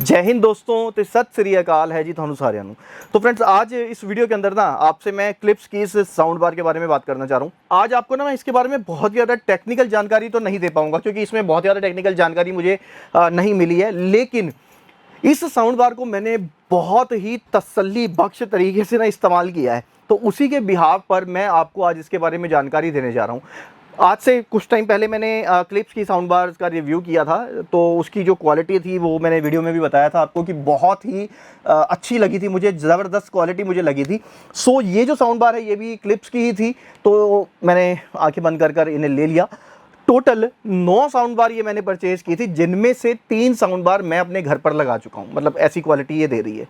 जय हिंद दोस्तों तो सत श्री अकाल है जी थानू सारिਆਂ ਨੂੰ। तो फ्रेंड्स आज इस वीडियो के अंदर ना आपसे मैं क्लिप्स की इस साउंड बार के बारे में बात करना चाह रहा हूँ। आज आपको ना मैं इसके बारे में बहुत ज़्यादा टेक्निकल जानकारी तो नहीं दे पाऊंगा क्योंकि इसमें बहुत ज़्यादा टेक्निकल जानकारी मुझे नहीं मिली है, लेकिन इस साउंड बार को मैंने बहुत ही तसल्ली बख्श तरीके से ना इस्तेमाल किया है, तो उसी के बिहाफ पर मैं आपको आज इसके बारे में जानकारी देने जा रहा हूँ। आज से कुछ टाइम पहले मैंने क्लिप्स की साउंड बार्स का रिव्यू किया था, तो उसकी जो क्वालिटी थी वो मैंने वीडियो में भी बताया था आपको कि बहुत ही अच्छी लगी थी मुझे, ज़बरदस्त क्वालिटी मुझे लगी थी। सो ये जो साउंड बार है ये भी क्लिप्स की ही थी, तो मैंने आंखें बंद कर इन्हें ले लिया। टोटल 9 साउंड बार ये मैंने परचेज़ की थी, जिनमें से 3 साउंड बार मैं अपने घर पर लगा चुका हूँ। मतलब ऐसी क्वालिटी ये दे रही है।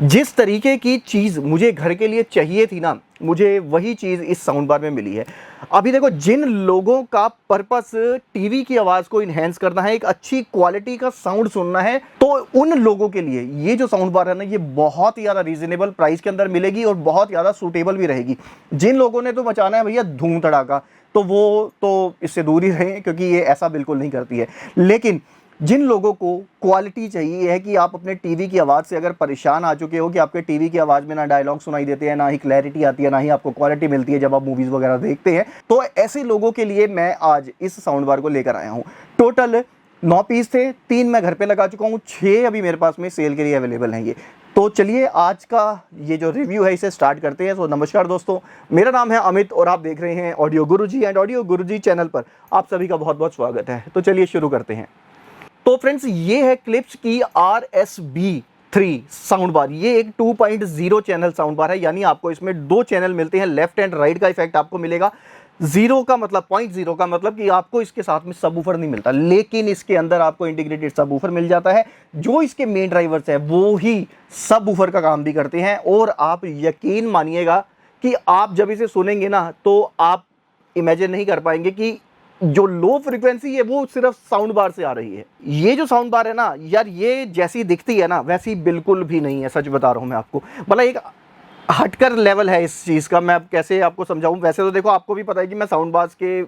जिस तरीके की चीज़ मुझे घर के लिए चाहिए थी ना, मुझे वही चीज़ इस साउंड बार में मिली है। अभी देखो, जिन लोगों का पर्पस टीवी की आवाज़ को इन्हेंस करना है, एक अच्छी क्वालिटी का साउंड सुनना है, तो उन लोगों के लिए ये जो साउंड बार है ना, ये बहुत ही ज़्यादा रीजनेबल प्राइस के अंदर मिलेगी और बहुत ज़्यादा सूटेबल भी रहेगी। जिन लोगों ने तो मचाना है भैया धूम धड़ाका, तो वो तो इससे दूर ही रहें क्योंकि ये ऐसा बिल्कुल नहीं करती है। लेकिन जिन लोगों को क्वालिटी चाहिए है कि आप अपने टीवी की आवाज़ से अगर परेशान आ चुके हो कि आपके टीवी की आवाज़ में ना डायलॉग सुनाई देते हैं, ना ही क्लैरिटी आती है, ना ही आपको क्वालिटी मिलती है जब आप मूवीज़ वगैरह देखते हैं, तो ऐसे लोगों के लिए मैं आज इस साउंड बार को लेकर आया हूँ। टोटल 9 पीस थे, 3 मैं घर पे लगा चुका हूँ, 6 अभी मेरे पास में सेल के लिए अवेलेबल हैं ये। तो चलिए आज का ये जो रिव्यू है इसे स्टार्ट करते हैं। तो नमस्कार दोस्तों, मेरा नाम है अमित और आप देख रहे हैं audio Guruji, and audio Guruji channel पर आप सभी का बहुत बहुत स्वागत है। तो चलिए शुरू करते हैं। तो फ्रेंड्स, ये है क्लिप्स की RSB3 साउंड बार। ये एक 2.0 चैनल साउंड बार है, यानी आपको इसमें 2 चैनल मिलते हैं। लेफ्ट एंड राइट का इफेक्ट आपको मिलेगा। 0 का मतलब 0.0 का मतलब कि आपको इसके साथ में सबवूफर नहीं मिलता, लेकिन इसके अंदर आपको इंटीग्रेटेड सबवूफर मिल जाता है। जो इसके मेन ड्राइवर्स है वो ही सबवूफर का काम भी करते हैं, और आप यकीन मानिएगा कि आप जब इसे सुनेंगे ना, तो आप इमेजिन नहीं कर पाएंगे कि जो लो फ्रीक्वेंसी है वो सिर्फ साउंड बार से आ रही है। ये जो साउंड बार है ना यार, ये जैसी दिखती है ना वैसी बिल्कुल भी नहीं है, सच बता रहा हूँ मैं आपको। मतलब एक हटकर लेवल है इस चीज़ का। मैं अब कैसे आपको समझाऊं। वैसे तो देखो, आपको भी पता है कि मैं साउंड बार्स के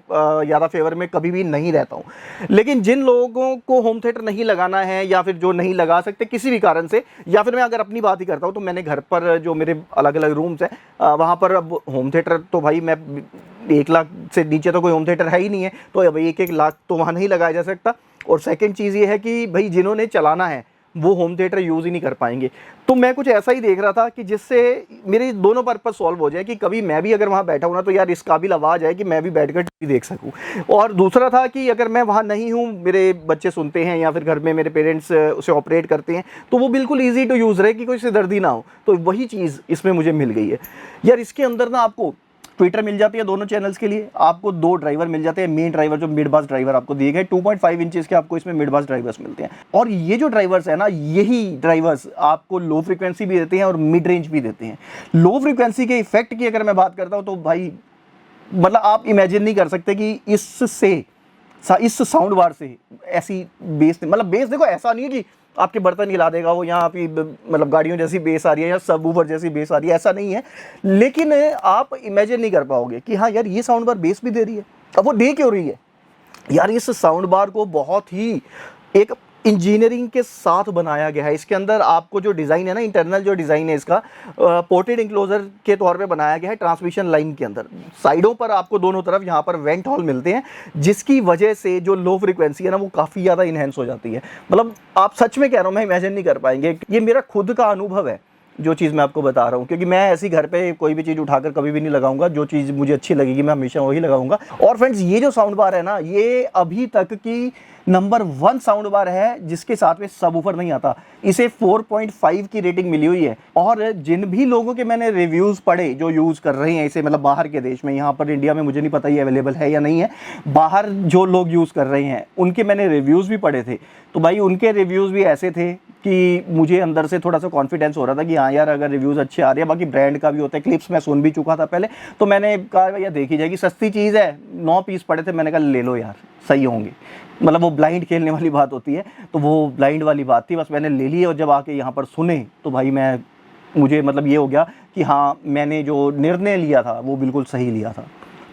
ज़्यादा फेवर में कभी भी नहीं रहता हूं, लेकिन जिन लोगों को होम थिएटर नहीं लगाना है या फिर जो नहीं लगा सकते किसी भी कारण से, या फिर मैं अगर अपनी बात ही करता हूं तो मैंने घर पर जो मेरे अलग अलग रूम्स हैं वहाँ पर अब होम थिएटर तो भाई मैं 1 लाख से नीचे तो कोई होम थिएटर है ही नहीं है, तो अब 1-1 लाख तो वहाँ नहीं लगाया जा सकता। और सेकेंड चीज़ ये है कि भाई जिन्होंने चलाना है वो होम थिएटर यूज़ ही नहीं कर पाएंगे। तो मैं कुछ ऐसा ही देख रहा था कि जिससे मेरे दोनों पर्पस सॉल्व हो जाए, कि कभी मैं भी अगर वहाँ बैठा हूँ ना तो यार इस काबिल आवाज़ है कि मैं भी बैठकर टीवी देख सकूँ। और दूसरा था कि अगर मैं वहाँ नहीं हूँ, मेरे बच्चे सुनते हैं या फिर घर में मेरे पेरेंट्स उसे ऑपरेट करते हैं, तो वो बिल्कुल ईजी टू यूज़ रहे कि कोई सिरदर्दी ना हो। तो वही चीज़ इसमें मुझे मिल गई है यार। इसके अंदर ना आपको ट्विटर मिल जाती है दोनों चैनल्स के लिए, आपको 2 ड्राइवर मिल जाते हैं। मेन ड्राइवर जो मिड बास ड्राइवर आपको दिए गए 2.5 इंचेस के आपको इसमें मिड बास ड्राइवर्स मिलते हैं। और ये जो ड्राइवर्स है ना, यही ड्राइवर्स आपको लो फ्रीक्वेंसी भी देते हैं और मिड रेंज भी देते हैं। लो फ्रीक्वेंसी के इफेक्ट की अगर मैं बात करता हूँ तो भाई मतलब आप इमेजिन नहीं कर सकते कि इस साउंड बार से ऐसी बेस, मतलब बेस देखो ऐसा नहीं है कि आपके बर्तन हिला देगा वो, यहाँ आपकी मतलब गाड़ियों जैसी बेस आ रही है या सबवूफर जैसी बेस आ रही है, ऐसा नहीं है। लेकिन आप इमेजिन नहीं कर पाओगे कि हाँ यार ये साउंड बार बेस भी दे रही है। अब वो दे क्यों रही है यार? इस साउंड बार को बहुत ही एक इंजीनियरिंग के साथ बनाया गया है। इसके अंदर आपको जो डिज़ाइन है ना, इंटरनल जो डिज़ाइन है इसका पोर्टेड इंक्लोजर के तौर पे बनाया गया है। ट्रांसमिशन लाइन के अंदर साइडों पर आपको दोनों तरफ यहाँ पर वेंट हॉल मिलते हैं, जिसकी वजह से जो लो फ्रीक्वेंसी है ना वो काफ़ी ज़्यादा इन्हेंस हो जाती है। मतलब आप सच में कह रहा हूँ, मैं इमेजिन नहीं कर पाएंगे। ये मेरा खुद का अनुभव है जो चीज़ मैं आपको बता रहा हूँ, क्योंकि मैं ऐसी घर पे कोई भी चीज़ उठाकर कभी भी नहीं लगाऊंगा। जो चीज़ मुझे अच्छी लगेगी मैं हमेशा वही लगाऊंगा। और फ्रेंड्स, ये जो साउंड बार है ना, ये अभी तक की नंबर 1 साउंड बार है जिसके साथ में सबवूफर नहीं आता। इसे 4.5 की रेटिंग मिली हुई है। और जिन भी लोगों के मैंने रिव्यूज़ पढ़े जो यूज़ कर रहे हैं इसे, मतलब बाहर के देश में, यहाँ पर इंडिया में मुझे नहीं पता ये अवेलेबल है या नहीं है, बाहर जो लोग यूज़ कर रहे हैं उनके मैंने रिव्यूज़ भी पढ़े थे। तो भाई उनके रिव्यूज़ भी ऐसे थे कि मुझे अंदर से थोड़ा सा कॉन्फिडेंस हो रहा था कि हाँ यार अगर रिव्यूज़ अच्छे आ रहे हैं। बाकी ब्रांड का भी होता है, क्लिप्स मैं सुन भी चुका था पहले, तो मैंने कहा भैया देखी जाएगी, सस्ती चीज़ है। 9 पीस पड़े थे, मैंने कहा ले लो यार, सही होंगे। मतलब वो ब्लाइंड खेलने वाली बात होती है, तो वो ब्लाइंड वाली बात थी। बस मैंने ले लिए और जब आके यहाँ पर सुने तो भाई मुझे मतलब ये हो गया कि हाँ मैंने जो निर्णय लिया था वो बिल्कुल सही लिया था।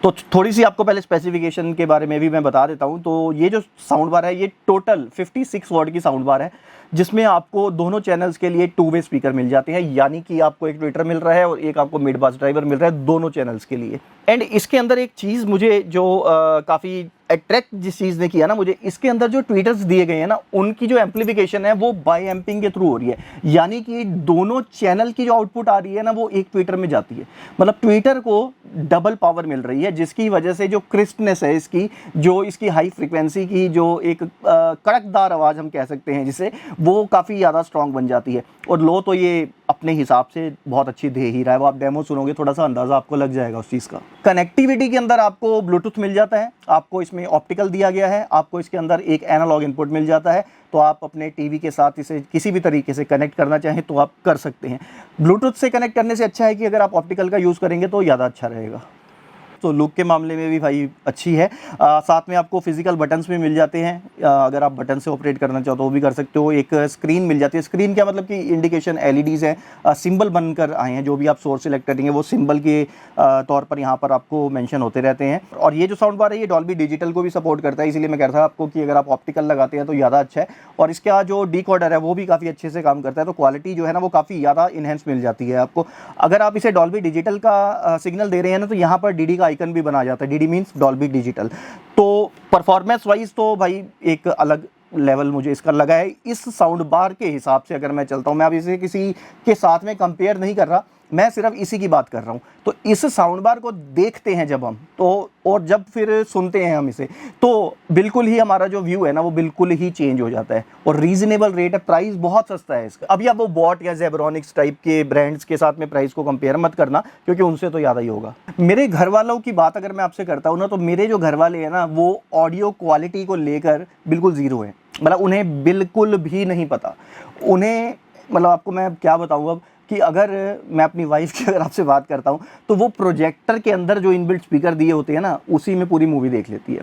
तो थोड़ी सी आपको पहले स्पेसिफिकेशन के बारे में भी मैं बता देता हूँ। तो ये जो साउंड बार है ये टोटल 56 वॉट की साउंड बार है, जिसमें आपको दोनों चैनल्स के लिए 2 वे स्पीकर मिल जाते हैं, यानी कि आपको एक ट्विटर मिल रहा है और एक आपको मिड बास ड्राइवर मिल रहा है दोनों चैनल्स के लिए। एंड इसके अंदर एक चीज़ मुझे जो काफ़ी अट्रैक्ट जिस चीज़ ने किया ना मुझे, इसके अंदर जो ट्वीटर्स दिए गए हैं ना, उनकी जो एम्पलीफिकेशन है वो बाई एम्पिंग के थ्रू हो रही है, यानी कि दोनों चैनल की जो आउटपुट आ रही है ना वो एक ट्विटर में जाती है। मतलब ट्विटर को डबल पावर मिल रही है, जिसकी वजह से जो क्रिस्पनेस है इसकी, जो इसकी हाई फ्रिक्वेंसी की जो एक कड़कदार आवाज़ हम कह सकते हैं जिसे, वो काफ़ी ज़्यादा स्ट्रॉन्ग बन जाती है। और लो तो ये अपने हिसाब से बहुत अच्छी दे ही रहा है, वो आप डेमो सुनोगे थोड़ा सा अंदाज़ा आपको लग जाएगा उस चीज़ का। कनेक्टिविटी के अंदर आपको ब्लूटूथ मिल जाता है, आपको इसमें ऑप्टिकल दिया गया है, आपको इसके अंदर एक एनालॉग इनपुट मिल जाता है, तो आप अपने टीवी के साथ इसे किसी भी तरीके से कनेक्ट करना चाहें तो आप कर सकते हैं। ब्लूटूथ से कनेक्ट करने से अच्छा है कि अगर आप ऑप्टिकल का यूज़ करेंगे तो ज़्यादा अच्छा रहेगा। तो लुक के मामले में भी भाई अच्छी है। साथ में आपको फिजिकल बटन्स भी मिल जाते हैं, अगर आप बटन से ऑपरेट करना चाहो तो वो भी कर सकते हो। एक स्क्रीन मिल जाती है, स्क्रीन क्या मतलब कि इंडिकेशन एलईडीज़ हैं, सिंबल बनकर आए हैं, जो भी आप सोर्स सिलेक्ट करेंगे वो सिंबल के तौर पर यहाँ पर आपको मेंशन होते रहते हैं। और ये जो साउंड बार है ये डॉल्बी डिजिटल को भी सपोर्ट करता है, इसलिए मैं कह रहा था आपको कि अगर आप ऑप्टिकल लगाते हैं तो ज़्यादा अच्छा है। और इसका जो डिकोडर है वो भी काफ़ी अच्छे से काम करता है, तो क्वालिटी जो है ना वो काफ़ी ज़्यादा इन्हेंस मिल जाती है आपको। अगर आप इसे डॉल्बी डिजिटल का सिग्नल दे रहे हैं ना, तो यहाँ पर डीडी का आइकन भी बना जाता है, डीडी मीन्स डॉल्बी डिजिटल। तो परफॉर्मेंस वाइज तो भाई एक अलग लेवल मुझे इसका लगा है। इस साउंड बार के हिसाब से अगर मैं चलता हूँ, मैं अब इसे किसी के साथ में कंपेयर नहीं कर रहा, मैं सिर्फ इसी की बात कर रहा हूँ। तो इस साउंड बार को देखते हैं जब हम, तो और जब फिर सुनते हैं हम इसे, तो बिल्कुल ही हमारा जो व्यू है ना वो बिल्कुल ही चेंज हो जाता है। और रीजनेबल रेट है, प्राइस बहुत सस्ता है इसका। अभी आप वो बॉट या जेब्रॉनिक्स टाइप के ब्रांड्स के साथ में प्राइस को कंपेयर मत करना, क्योंकि उनसे तो ज़्यादा ही होगा। मेरे घर वालों की बात अगर मैं आपसे करता हूँ ना, तो मेरे जो घर वाले हैं ना वो ऑडियो क्वालिटी को लेकर बिल्कुल ज़ीरो है। मतलब उन्हें बिल्कुल भी नहीं पता। उन्हें मतलब आपको मैं क्या बताऊँ अब, कि अगर मैं अपनी वाइफ की अगर आपसे बात करता हूँ तो वो प्रोजेक्टर के अंदर जो इनबिल्ट स्पीकर दिए होते हैं ना, उसी में पूरी मूवी देख लेती है।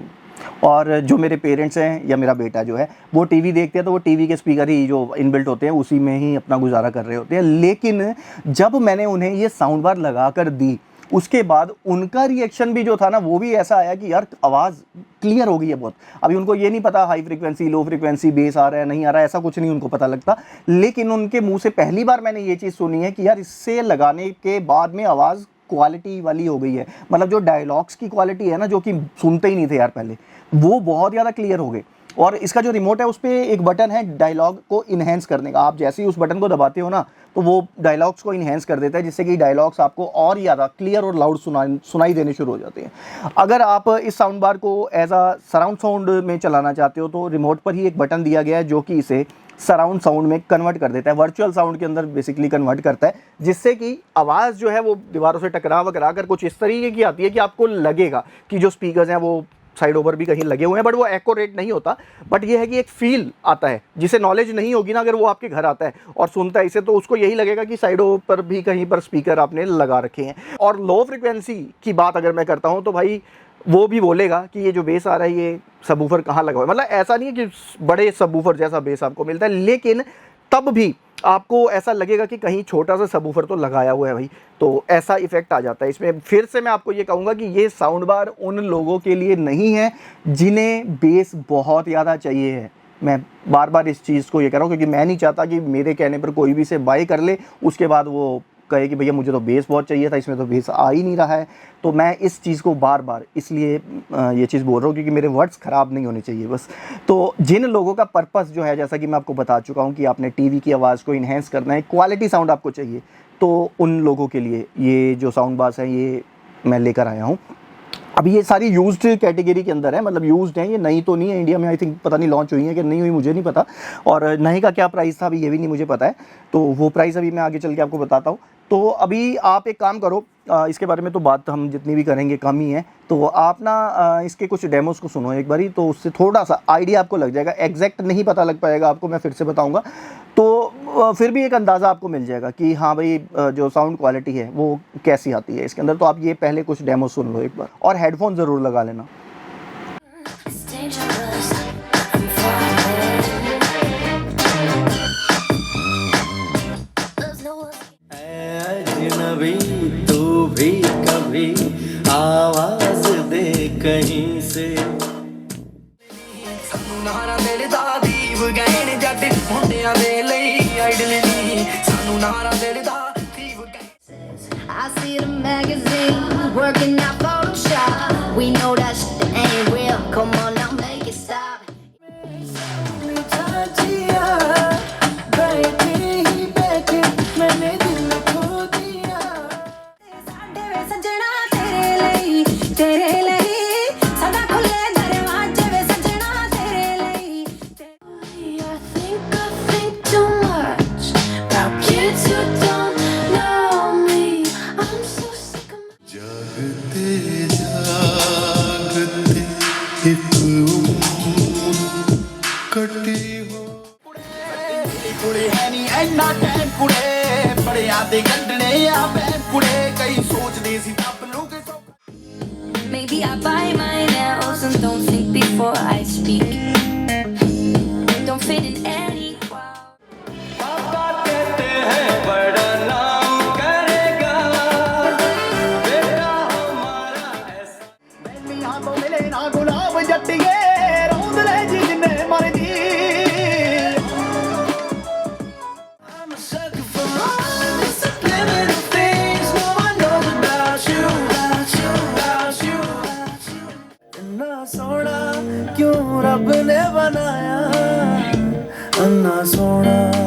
और जो मेरे पेरेंट्स हैं या मेरा बेटा जो है वो टीवी देखते हैं, तो वो टीवी के स्पीकर ही जो इनबिल्ट होते हैं उसी में ही अपना गुजारा कर रहे होते हैं। लेकिन जब मैंने उन्हें ये साउंड बार लगा कर दी, उसके बाद उनका रिएक्शन भी जो था ना वो भी ऐसा आया कि यार आवाज़ क्लियर हो गई है बहुत। अभी उनको ये नहीं पता high frequency low frequency base आ रहा है नहीं आ रहा है, ऐसा कुछ नहीं उनको पता लगता। लेकिन उनके मुंह से पहली बार मैंने ये चीज़ सुनी है कि यार इससे लगाने के बाद में आवाज़ क्वालिटी वाली हो गई है। मतलब जो डायलॉग्स की क्वालिटी है ना, जो कि सुनते ही नहीं थे यार पहले, वो बहुत ज़्यादा क्लियर हो गए। और इसका जो रिमोट है उस पर एक बटन है डायलॉग को इन्हेंस करने का, आप जैसे ही उस बटन को दबाते हो ना तो वो डायलॉग्स को इन्हेंस कर देता है, जिससे कि डायलॉग्स आपको और ज़्यादा क्लियर और लाउड सुनाई देने शुरू हो जाते हैं। अगर आप इस साउंड बार को एज अ सराउंड साउंड में चलाना चाहते हो तो रिमोट पर ही एक बटन दिया गया है जो कि इसे सराउंड साउंड में कन्वर्ट कर देता है, वर्चुअल साउंड के अंदर बेसिकली कन्वर्ट करता है, जिससे कि आवाज़ जो है वो दीवारों से टकरा कर कुछ इस तरीके की आती है कि आपको लगेगा कि जो स्पीकर्स हैं वो साइड ओवर भी कहीं लगे हुए हैं, बट वो एक्यूरेट नहीं होता। बट ये है कि एक फील आता है, जिसे नॉलेज नहीं होगी ना, अगर वो आपके घर आता है और सुनता है इसे, तो उसको यही लगेगा कि साइडों पर भी कहीं पर स्पीकर आपने लगा रखे हैं। और लो फ्रिक्वेंसी की बात अगर मैं करता हूँ तो भाई वो भी बोलेगा कि ये जो बेस आ रहा है ये सबवूफर कहाँ लगा हुआ है। मतलब ऐसा नहीं है कि बड़े सबवूफर जैसा बेस आपको मिलता है, लेकिन तब भी आपको ऐसा लगेगा कि कहीं छोटा सा सबवूफर तो लगाया हुआ है भाई, तो ऐसा इफेक्ट आ जाता है इसमें। फिर से मैं आपको ये कहूँगा कि ये साउंड बार उन लोगों के लिए नहीं है जिन्हें बेस बहुत ज़्यादा चाहिए है। मैं बार बार इस चीज़ को ये कह रहा हूँ क्योंकि मैं नहीं चाहता कि मेरे कहने पर कोई भी इसे बाय कर ले, उसके बाद वो कहे कि भैया मुझे तो बेस बहुत चाहिए था, इसमें तो बेस आ ही नहीं रहा है। तो मैं इस चीज़ को बार बार इसलिए ये चीज़ बोल रहा हूँ क्योंकि मेरे वर्ड्स ख़राब नहीं होने चाहिए बस। तो जिन लोगों का पर्पस जो है, जैसा कि मैं आपको बता चुका हूँ कि आपने टीवी की आवाज़ को इन्हेंस करना है, क्वालिटी साउंड आपको चाहिए, तो उन लोगों के लिए ये जो साउंड बार्स है ये मैं लेकर आया हूँ। अभी ये सारी यूज्ड कैटेगरी के अंदर है, मतलब यूज्ड है, ये नई तो नहीं है। इंडिया में आई थिंक पता नहीं लॉन्च हुई है कि नहीं हुई, मुझे नहीं पता। और नई का क्या प्राइस था अभी ये भी नहीं मुझे पता है, तो वो प्राइस अभी मैं आगे चल के आपको बताता हूँ। तो अभी आप एक काम करो, इसके बारे में तो बात हम जितनी भी करेंगे कम ही है, तो आप ना इसके कुछ डेमोस को सुनो एक बारी, तो उससे थोड़ा सा आइडिया आपको लग जाएगा। एग्जैक्ट नहीं पता लग पाएगा आपको, मैं फिर से बताऊंगा, तो फिर भी एक अंदाज़ा आपको मिल जाएगा कि हाँ भाई जो साउंड क्वालिटी है वो कैसी आती है इसके अंदर। तो आप ये पहले कुछ डेमो सुन लो एक बार, और हेडफोन ज़रूर लगा लेना। तू भी कभी आवाज दे कहीं से। नारा मेरे दादी वगैरे जट मुंडिया I see the magazines working out Photoshop. We know that shit ain't real. Come on now, make it stop. कुड़े है नी ऐना टैम कुड़े बड़े आदे गंढने आ बैन कुड़े कई सोचदे सी तब लोग Maybe I bite my nails and don't think before I speak. Don't fit in any crowd. पापा कहते हैं बड़ा नाम करेगा बेटा हमारा ऐसा मैनिया तो मिले ना गुलाब जट्टिए रौंद ले जी जिन्ने मरदी I'm a sucker for all the subliminal things no one knows about you, about you, about you, about you. इतना सोना क्यों रब ने बनाया अन्ना सोना ओ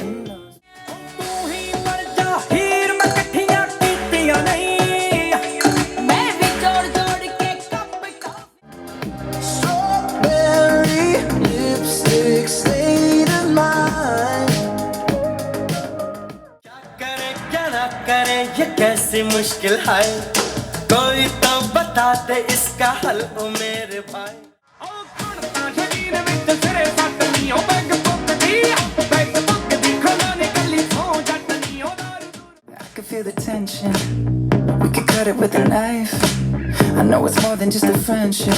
अन्ना तू ही मर जा हीर मैं कठियां कीतियां नहीं मैं भी जोड़ के cup Strawberry lipstick stain in mine. क्या ना करे ये कैसी मुश्किल है कोई तो बता दे इसका हल ओ मेरे भाई I can feel the tension. We could cut it with a knife. I know it's more than just a friendship.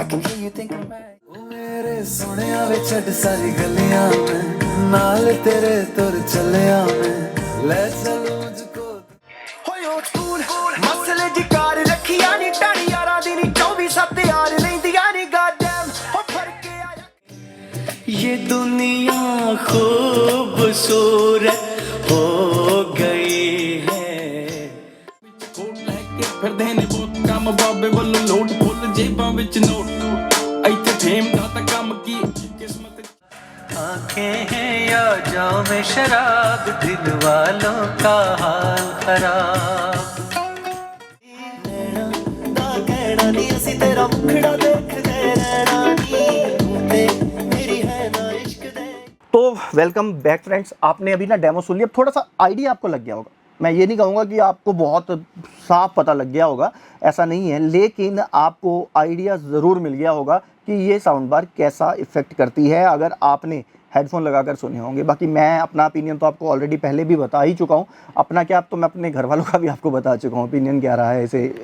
I can hear you thinking right. ओ मेरे सोनिया वे छड़ सारी गलियां में नाल तेरे तुर चलिया में ले चलो मुझको होयो तूर मसले दी कार रखिया नी टाणी यारा दी नी 24/7 यार लेंदिया नी गॉडडैम हो फड़ के आया ये दुनिया खूबसूरत हो गई है ਕੋਟ ਲੈ ਕੇ ਫਿਰਦੇ ਨੇ ਬਹੁਤ ਕੰਮ ਬਾਬੇ ਵੱਲੋਂ ਲੋਟ ਫੁੱਲ ਜੇਬਾਂ ਵਿੱਚ ਨੋਟ ਇੱਥੇ ਫੇਮ ਦਾ ਤਾਂ ਕੰਮ ਕੀ ਕਿਸਮਤ आंखें हैं या जाम शराब दिल वालों का हाल खराब ना कहना नी असी तेरा मुखड़ा देखदे रहना नी तू ते मेरी है ना इश्क दे तो वेलकम बैक फ्रेंड्स। आपने अभी ना डेमो सुन लिया, थोड़ा सा आइडिया आपको लग गया होगा। मैं ये नहीं कहूँगा कि आपको बहुत साफ पता लग गया होगा, ऐसा नहीं है, लेकिन आपको आइडिया ज़रूर मिल गया होगा कि ये साउंड बार कैसा इफ़ेक्ट करती है अगर आपने हेडफोन लगाकर सुने होंगे। बाकी मैं अपना ओपिनियन तो आपको ऑलरेडी पहले भी बता ही चुका हूँ। अपना क्या, अब तो मैं अपने घर वालों का भी आपको बता चुका हूँ ओपिनियन क्या रहा है इसे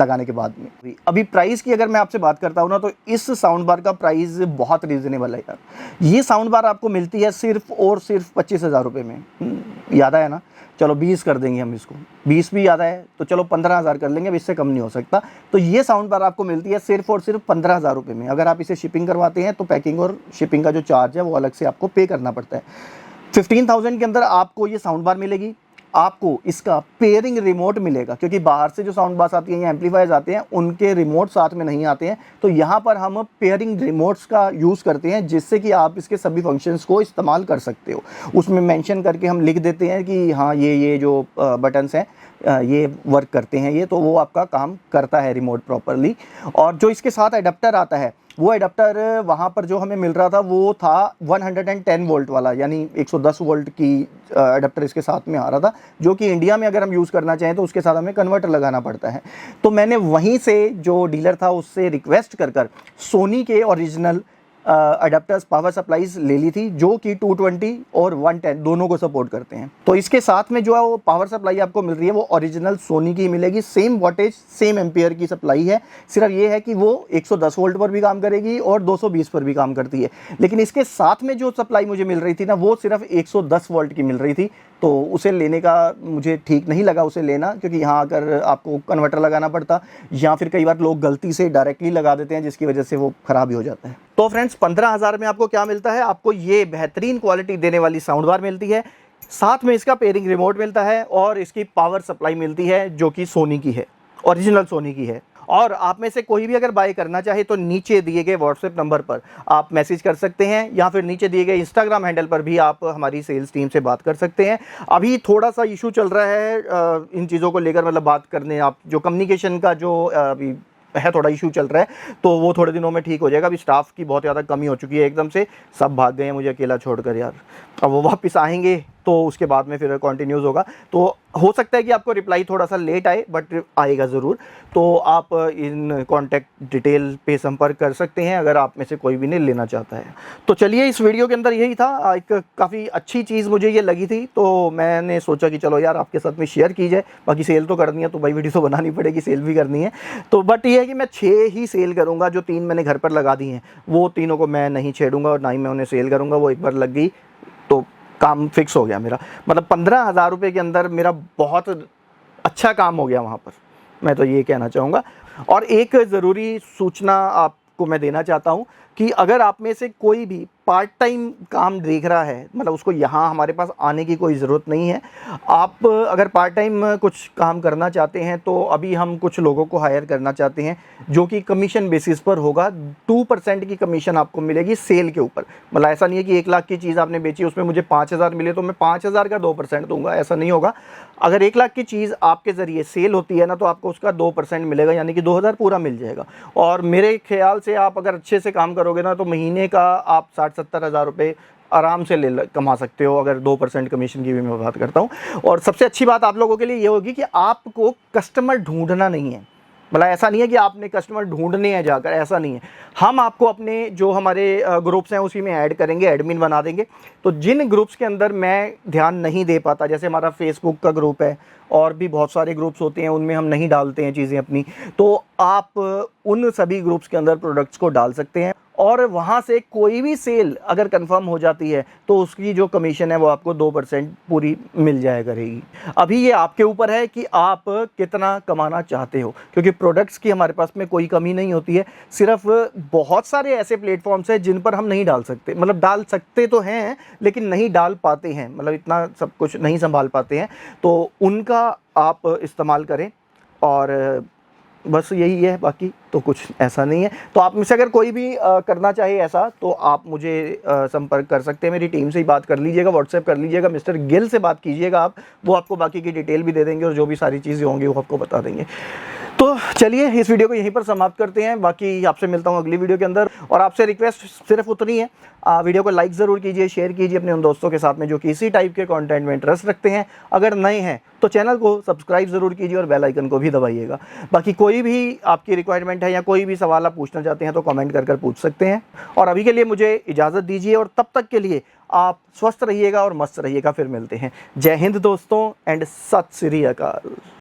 लगाने के बाद में। अभी प्राइस की अगर मैं आपसे बात करता हूँ ना, तो इस साउंड बार का प्राइस बहुत रीज़नेबल है यार। ये साउंड बार आपको मिलती है सिर्फ और सिर्फ 25,000 रुपये में। याद आया ना, चलो 20 कर देंगे हम इसको, 20 भी याद है तो चलो 15,000 कर लेंगे, अब इससे कम नहीं हो सकता। तो ये साउंड बार आपको मिलती है सिर्फ और सिर्फ 15,000 रुपये में। अगर आप इसे शिपिंग करवाते हैं तो पैकिंग और शिपिंग का जो चार्ज है वो अलग से आपको पे करना पड़ता है। 15,000 के अंदर आपको ये साउंड बार मिलेगी। आपको इसका पेयरिंग रिमोट मिलेगा, क्योंकि बाहर से जो साउंड बार्स आती हैं या एम्पलीफायर्स आते हैं उनके रिमोट साथ में नहीं आते हैं। तो यहाँ पर हम पेयरिंग रिमोट्स का यूज़ करते हैं, जिससे कि आप इसके सभी फंक्शंस को इस्तेमाल कर सकते हो। उसमें मेंशन करके हम लिख देते हैं कि हाँ ये जो बटन्स हैं ये वर्क करते हैं, ये तो वो आपका काम करता है रिमोट प्रॉपरली। और जो इसके साथ एडाप्टर आता है, वो एडाप्टर वहाँ पर जो हमें मिल रहा था वो था 110 वोल्ट वाला, यानी 110 वोल्ट की एडाप्टर इसके साथ में आ रहा था, जो कि इंडिया में अगर हम यूज़ करना चाहें तो उसके साथ हमें कन्वर्टर लगाना पड़ता है। तो मैंने वहीं से जो डीलर था उससे रिक्वेस्ट कर सोनी के ओरिजिनल अडेप्टर्स पावर सप्लाईज ले ली थी, जो कि 220 और 110 दोनों को सपोर्ट करते हैं। तो इसके साथ में जो है वो पावर सप्लाई आपको मिल रही है वो ओरिजिनल सोनी की मिलेगी। सेम वोल्टेज सेम एम्पियर की सप्लाई है, सिर्फ ये है कि वो 110 वोल्ट पर भी काम करेगी और 220 पर भी काम करती है। लेकिन इसके साथ में जो सप्लाई मुझे मिल रही थी ना, वो सिर्फ 110 वोल्ट की मिल रही थी। तो उसे लेने का मुझे ठीक नहीं लगा उसे लेना, क्योंकि यहाँ अगर आपको कन्वर्टर लगाना पड़ता, या फिर कई बार लोग गलती से डायरेक्टली लगा देते हैं जिसकी वजह से वो ख़राब ही हो जाता है। तो फ्रेंड्स 15,000 में आपको क्या मिलता है, आपको ये बेहतरीन क्वालिटी देने वाली साउंड बार मिलती है, साथ में इसका पेयरिंग रिमोट मिलता है और इसकी पावर सप्लाई मिलती है जो कि सोनी की है, ओरिजिनल सोनी की है। और आप में से कोई भी अगर बाय करना चाहे तो नीचे दिए गए व्हाट्सएप नंबर पर आप मैसेज कर सकते हैं या फिर नीचे दिए गए इंस्टाग्राम हैंडल पर भी आप हमारी सेल्स टीम से बात कर सकते हैं। अभी थोड़ा सा इशू चल रहा है इन चीज़ों को लेकर, मतलब बात करने, आप जो कम्युनिकेशन का जो अभी है थोड़ा इशू चल रहा है, तो वो थोड़े दिनों में ठीक हो जाएगा। अभी स्टाफ की बहुत ज़्यादा कमी हो चुकी है, एकदम से सब भाग गए हैं मुझे अकेला छोड़कर यार। अब वो वापस आएंगे तो उसके बाद में फिर कंटिन्यूज़ होगा, तो हो सकता है कि आपको रिप्लाई थोड़ा सा लेट आए बट आएगा ज़रूर। तो आप इन कॉन्टैक्ट डिटेल पे संपर्क कर सकते हैं अगर आप में से कोई भी नहीं लेना चाहता है। तो चलिए, इस वीडियो के अंदर यही था, एक काफ़ी अच्छी चीज़ मुझे ये लगी थी तो मैंने सोचा कि चलो यार आपके साथ में शेयर की जाए। बाकी सेल तो करनी है तो भाई वीडियो तो बनानी पड़ेगी, सेल भी करनी है। तो बट ये है कि मैं 6 ही सेल करूँगा, जो 3 मैंने घर पर लगा दी हैं वो तीनों को मैं नहीं छेड़ूंगा और ना ही मैं उन्हें सेल करूँगा। वो एक बार लग गई तो काम फिक्स हो गया मेरा, मतलब 15,000 रुपये के अंदर मेरा बहुत अच्छा काम हो गया वहाँ पर, मैं तो ये कहना चाहूँगा। और एक ज़रूरी सूचना आपको मैं देना चाहता हूँ कि अगर आप में से कोई भी पार्ट टाइम काम देख रहा है, मतलब उसको यहाँ हमारे पास आने की कोई ज़रूरत नहीं है। आप अगर पार्ट टाइम कुछ काम करना चाहते हैं तो अभी हम कुछ लोगों को हायर करना चाहते हैं जो कि कमीशन बेसिस पर होगा। 2% की कमीशन आपको मिलेगी सेल के ऊपर। मतलब ऐसा नहीं है कि 1 लाख की चीज़ आपने बेची उसमें मुझे 5,000 मिले तो मैं 5,000 का 2% दूंगा, ऐसा नहीं होगा। अगर 1 लाख की चीज़ आपके ज़रिए सेल होती है ना तो आपको उसका 2% मिलेगा, यानी कि 2,000 पूरा मिल जाएगा। और मेरे ख्याल से आप अगर अच्छे से काम करोगे ना तो महीने का आप 60-70 हज़ार रुपये आराम से कमा सकते हो, अगर 2% कमीशन की भी मैं बात करता हूँ। और सबसे अच्छी बात आप लोगों के लिए ये होगी कि आपको कस्टमर ढूंढना नहीं है। मतलब ऐसा नहीं है कि आपने कस्टमर ढूंढने हैं जाकर, ऐसा नहीं है। हम आपको अपने जो हमारे ग्रुप्स हैं उसी में ऐड करेंगे, एडमिन बना देंगे। तो जिन ग्रुप्स के अंदर मैं ध्यान नहीं दे पाता, जैसे हमारा फेसबुक का ग्रुप है और भी बहुत सारे ग्रुप्स होते हैं, उनमें हम नहीं डालते हैं चीज़ें अपनी, तो आप उन सभी ग्रुप्स के अंदर प्रोडक्ट्स को डाल सकते हैं और वहाँ से कोई भी सेल अगर कंफर्म हो जाती है तो उसकी जो कमीशन है वो आपको 2% पूरी मिल जाया करेगी। अभी ये आपके ऊपर है कि आप कितना कमाना चाहते हो, क्योंकि प्रोडक्ट्स की हमारे पास में कोई कमी नहीं होती है। सिर्फ बहुत सारे ऐसे प्लेटफॉर्म्स हैं जिन पर हम नहीं डाल सकते, मतलब डाल सकते तो हैं लेकिन नहीं डाल पाते हैं, मतलब इतना सब कुछ नहीं संभाल पाते हैं, तो उनका आप इस्तेमाल करें। और बस यही है, बाकी तो कुछ ऐसा नहीं है। तो आप में से अगर कोई भी करना चाहे ऐसा तो आप मुझे संपर्क कर सकते हैं, मेरी टीम से ही बात कर लीजिएगा, व्हाट्सएप कर लीजिएगा, मिस्टर गिल से बात कीजिएगा आप, वो आपको बाकी की डिटेल भी दे देंगे और जो भी सारी चीज़ें होंगी वो आपको बता देंगे। तो चलिए इस वीडियो को यहीं पर समाप्त करते हैं, बाकी आपसे मिलता हूँ अगली वीडियो के अंदर। और आपसे रिक्वेस्ट सिर्फ उतनी है, वीडियो को लाइक ज़रूर कीजिए, शेयर कीजिए अपने उन दोस्तों के साथ में जो कि इसी टाइप के कंटेंट में इंटरेस्ट रखते हैं। अगर नए हैं तो चैनल को सब्सक्राइब ज़रूर कीजिए और बेल आइकन को भी दबाइएगा। बाकी कोई भी आपकी रिक्वायरमेंट है या कोई भी सवाल आप पूछना चाहते हैं तो कमेंट कर पूछ सकते हैं। और अभी के लिए मुझे इजाज़त दीजिए और तब तक के लिए आप स्वस्थ रहिएगा और मस्त रहिएगा। फिर मिलते हैं। जय हिंद दोस्तों एंड सत श्री अकाल।